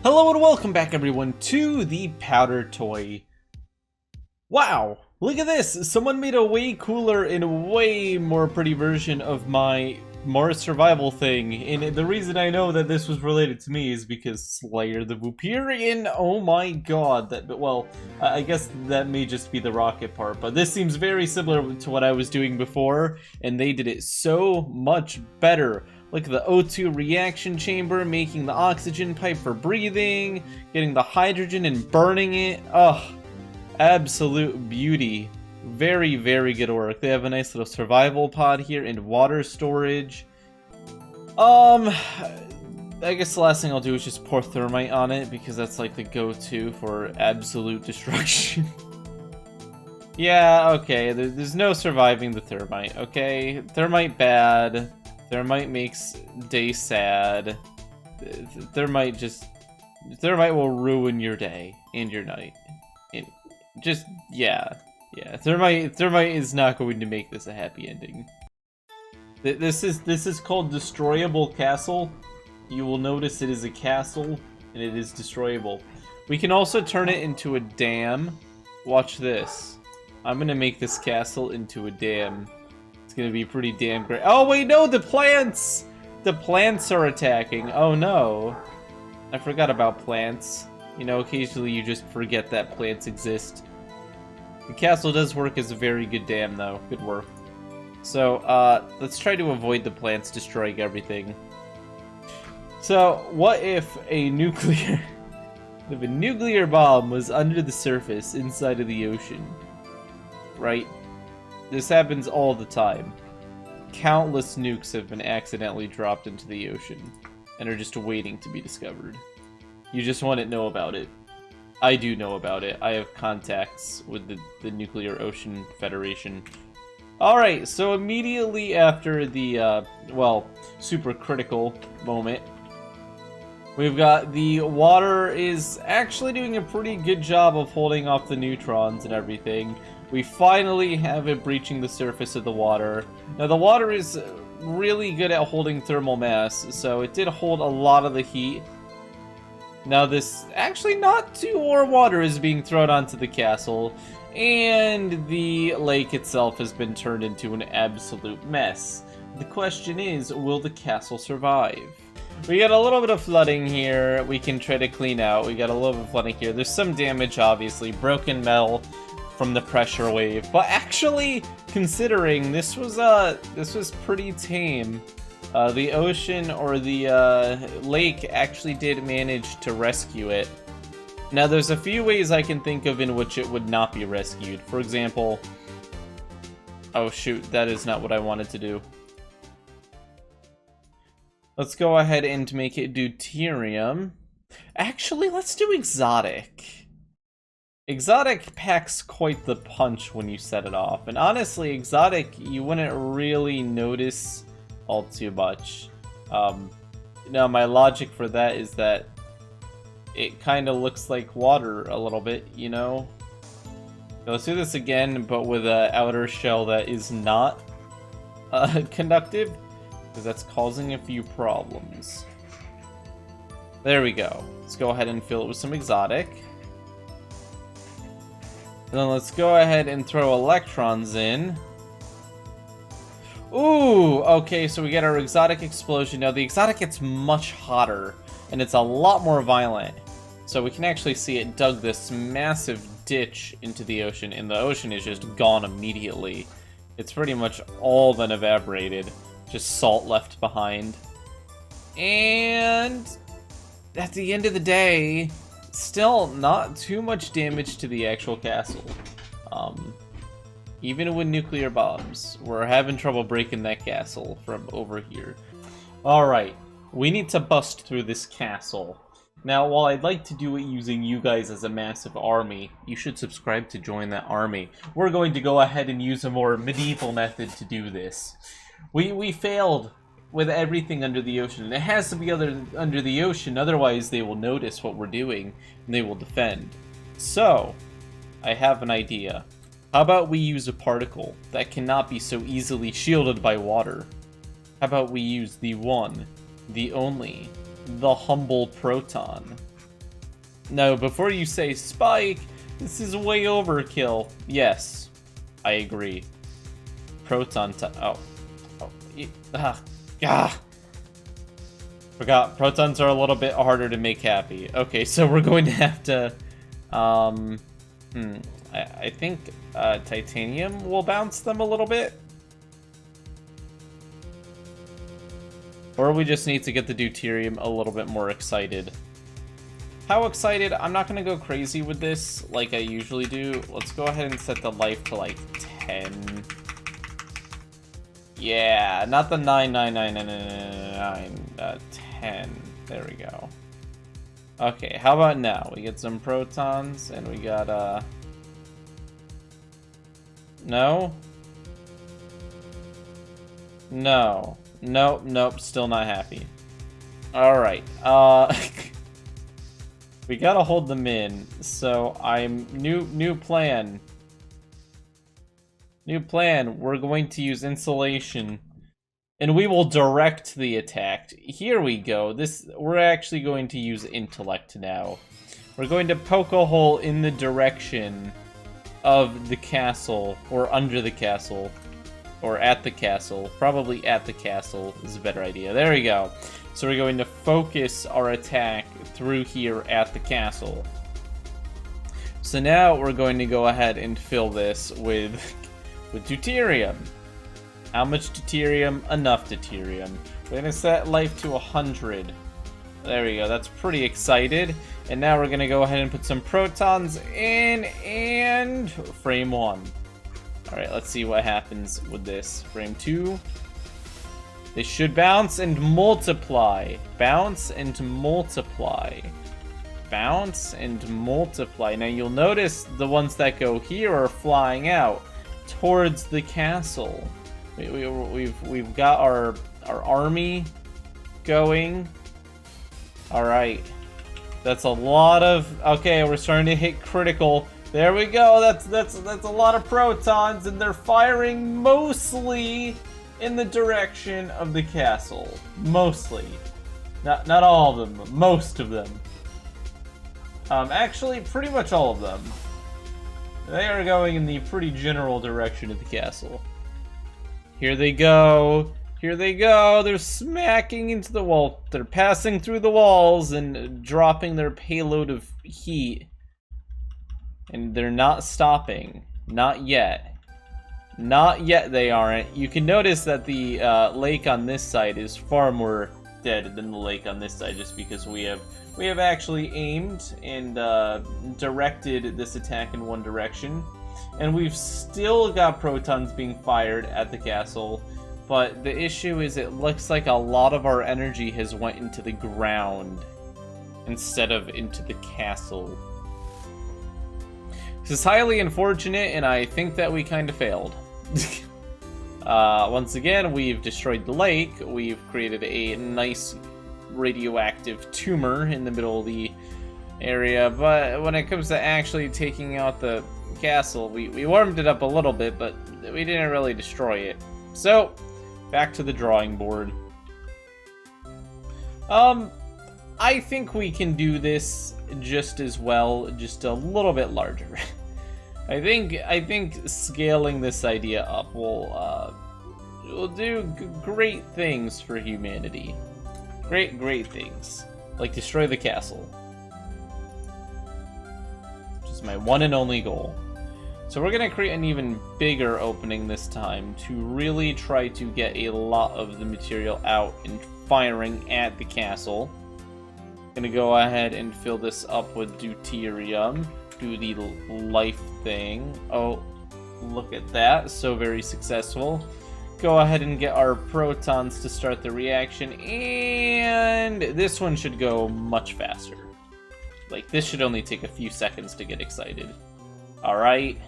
Hello and welcome back everyone to the powder toy. Wow, look at this! Someone made a way cooler and way more pretty version of my Mars survival thing, and the reason I know that this was related to me is because Slayer the Vooperian, oh my god, I guess that may just be the rocket part, but this seems very similar to what I was doing before, and they did it so much better. Look at the O2 reaction chamber, making the oxygen pipe for breathing, getting the hydrogen and burning it. Ugh, absolute beauty. Very, very good work. They have a nice little survival pod here and water storage. I guess the last thing I'll do is just pour thermite on it because that's like the go-to for absolute destruction. Yeah, okay, there's no surviving the thermite, okay? Thermite bad. Thermite makes day sad. Thermite will ruin your day and your night. Yeah. Thermite is not going to make this a happy ending. This is called Destroyable Castle. You will notice it is a castle, and it is destroyable. We can also turn it into a dam. Watch this. I'm gonna make this castle into a dam. It's gonna be pretty damn great. Oh wait, no, the plants! The plants are attacking. Oh no. I forgot about plants. You know, occasionally you just forget that plants exist. The castle does work as a very good dam though. Good work. So, let's try to avoid the plants destroying everything. So, what if a nuclear bomb was under the surface inside of the ocean? Right? This happens all the time. Countless nukes have been accidentally dropped into the ocean and are just waiting to be discovered. You just want to know about it. I do know about it. I have contacts with the Nuclear Ocean Federation. Alright, so immediately after the, super critical moment, we've got the water is actually doing a pretty good job of holding off the neutrons and everything. We finally have it breaching the surface of the water. Now the water is really good at holding thermal mass, so it did hold a lot of the heat. Now this actually not too warm water is being thrown onto the castle, and the lake itself has been turned into an absolute mess. The question is, will the castle survive? We got a little bit of flooding here we can try to clean out. We got a little bit of flooding here. There's some damage, obviously. Broken metal from the pressure wave. But actually, considering this was pretty tame. The ocean or the lake actually did manage to rescue it. Now, there's a few ways I can think of in which it would not be rescued. For example... Oh shoot, that is not what I wanted to do. Let's go ahead and make it deuterium. Actually, let's do exotic. Exotic packs quite the punch when you set it off. And honestly, exotic, you wouldn't really notice all too much. Now, my logic for that is that it kind of looks like water a little bit, you know? So let's do this again, but with an outer shell that is not conductive, because that's causing a few problems. There we go. Let's go ahead and fill it with some exotic. And then let's go ahead and throw electrons in. Ooh, okay, so we get our exotic explosion. Now, the exotic gets much hotter, and it's a lot more violent. So we can actually see it dug this massive ditch into the ocean, and the ocean is just gone immediately. It's pretty much all been evaporated. Just salt left behind. And at the end of the day, still not too much damage to the actual castle. Even with nuclear bombs, we're having trouble breaking that castle from over here. Alright, we need to bust through this castle. Now, while I'd like to do it using you guys as a massive army, you should subscribe to join that army. We're going to go ahead and use a more medieval method to do this. We failed with everything under the ocean. It has to be under the ocean, otherwise they will notice what we're doing, and they will defend. So, I have an idea. How about we use a particle that cannot be so easily shielded by water? How about we use the one, the only, the humble proton? No, before you say spike, this is way overkill. Yes, I agree. Proton Forgot, protons are a little bit harder to make happy. Okay, so we're going to have to, I think titanium will bounce them a little bit. Or we just need to get the deuterium a little bit more excited. How excited? I'm not gonna go crazy with this like I usually do. Let's go ahead and set the life to like 10. Yeah, not the 99999, 10. There we go. Okay, how about now? We get some protons and we got no? No. Nope, nope, still not happy. Alright, we gotta hold them in, so new plan. New plan, we're going to use insulation, and we will direct the attack. Here we go, we're actually going to use intellect now. We're going to poke a hole in the direction of the castle, or under the castle. Or at the castle. Probably at the castle is a better idea. There we go. So we're going to focus our attack through here at the castle. So now we're going to go ahead and fill this with deuterium. How much deuterium? Enough deuterium. We're going to set life to 100. There we go. That's pretty excited. And now we're going to go ahead and put some protons in and frame 1. Alright, let's see what happens with this. Frame 2. They should bounce and multiply. Bounce and multiply. Bounce and multiply. Now you'll notice the ones that go here are flying out towards the castle. We've got our army going. Alright. That's a lot of... Okay, we're starting to hit critical. There we go. That's a lot of protons, and they're firing mostly in the direction of the castle. Mostly, not all of them, but most of them. Actually, pretty much all of them. They are going in the pretty general direction of the castle. Here they go. Here they go. They're smacking into the wall. They're passing through the walls and dropping their payload of heat. And they're not stopping. Not yet. Not yet they aren't. You can notice that the lake on this side is far more dead than the lake on this side, just because we have actually aimed and directed this attack in one direction. And we've still got protons being fired at the castle, but the issue is it looks like a lot of our energy has went into the ground instead of into the castle. This is highly unfortunate, and I think that we kind of failed. Once again, we've destroyed the lake. We've created a nice radioactive tumor in the middle of the area, but when it comes to actually taking out the castle, we warmed it up a little bit, but we didn't really destroy it. So, back to the drawing board. I think we can do this just as well, just a little bit larger. I think scaling this idea up will do great things for humanity. Great things. Like destroy the castle. Which is my one and only goal. So we're gonna create an even bigger opening this time to really try to get a lot of the material out and firing at the castle. Gonna go ahead and fill this up with deuterium. Do the life thing. Oh, look at that. So very successful. Go ahead and get our protons to start the reaction, and this one should go much faster. Like, this should only take a few seconds to get excited. Alright.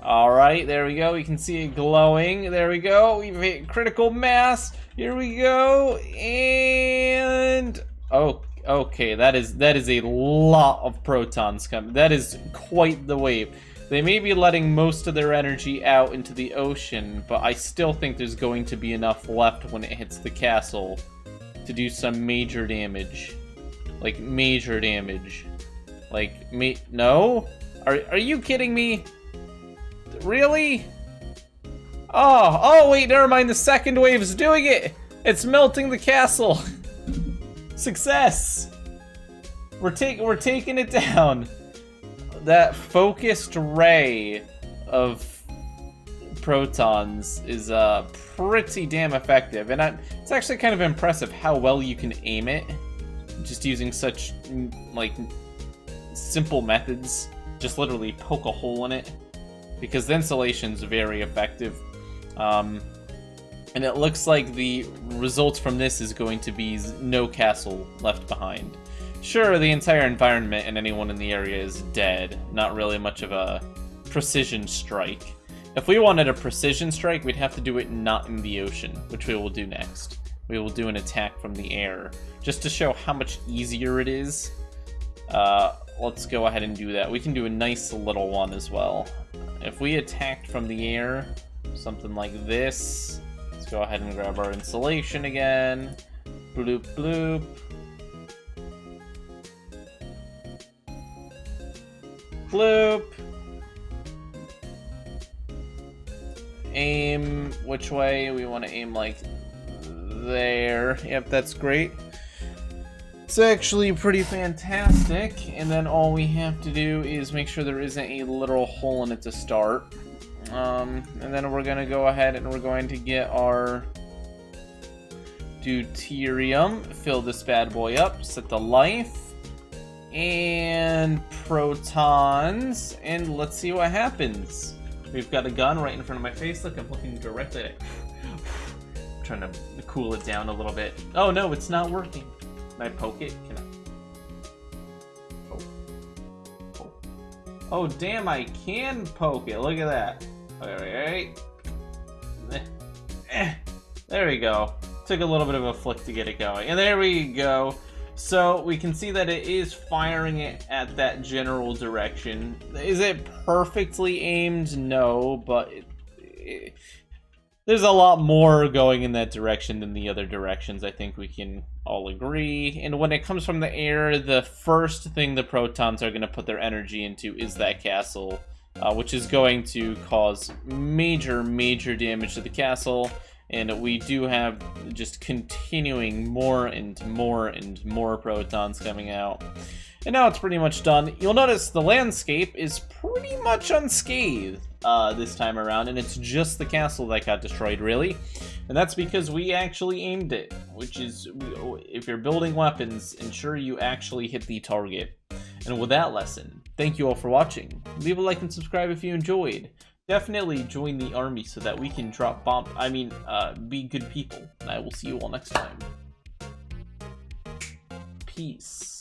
Alright, there we go. We can see it glowing. There we go. We've hit critical mass. Here we go. And... oh. Okay, that is a lot of protons coming. That is quite the wave. They may be letting most of their energy out into the ocean, but I still think there's going to be enough left when it hits the castle to do some major damage. Like, major damage. Like, me? No? Are you kidding me? Really? Oh, wait, never mind. The second wave's doing it. It's melting the castle. Success. We're taking it down. That focused ray of protons is pretty damn effective, and it's actually kind of impressive how well you can aim it, just using such like simple methods. Just literally poke a hole in it, because the insulation's very effective. And it looks like the results from this is going to be no castle left behind. Sure, the entire environment and anyone in the area is dead. Not really much of a precision strike. If we wanted a precision strike, we'd have to do it not in the ocean, which we will do next. We will do an attack from the air, just to show how much easier it is. Let's go ahead and do that. We can do a nice little one as well. If we attacked from the air, something like this. Let's go ahead and grab our insulation again. Bloop, bloop. Bloop. Aim which way? We want to aim like there. Yep, that's great. It's actually pretty fantastic. And then all we have to do is make sure there isn't a literal hole in it to start. And then we're gonna go ahead and we're going to get our deuterium, fill this bad boy up, set the life, and protons, and let's see what happens. We've got a gun right in front of my face. Look, I'm looking directly at it. I'm trying to cool it down a little bit. Oh no, it's not working. Can I poke it? Can I? Oh. Oh, damn, I can poke it. Look at that. Alright. There we go. Took a little bit of a flick to get it going. And there we go. So we can see that it is firing it at that general direction. Is it perfectly aimed? No, but there's a lot more going in that direction than the other directions. I think we can all agree. And when it comes from the air, the first thing the protons are going to put their energy into is that castle. Which is going to cause major damage to the castle, and we do have just continuing more and more protons coming out. And now it's pretty much done. You'll notice the landscape is pretty much unscathed this time around, and it's just the castle that got destroyed, really. And that's because we actually aimed it, which is, if you're building weapons, ensure you actually hit the target. And with that lesson, thank you all for watching. Leave a like and subscribe if you enjoyed. Definitely join the army so that we can drop be good people. And I will see you all next time. Peace.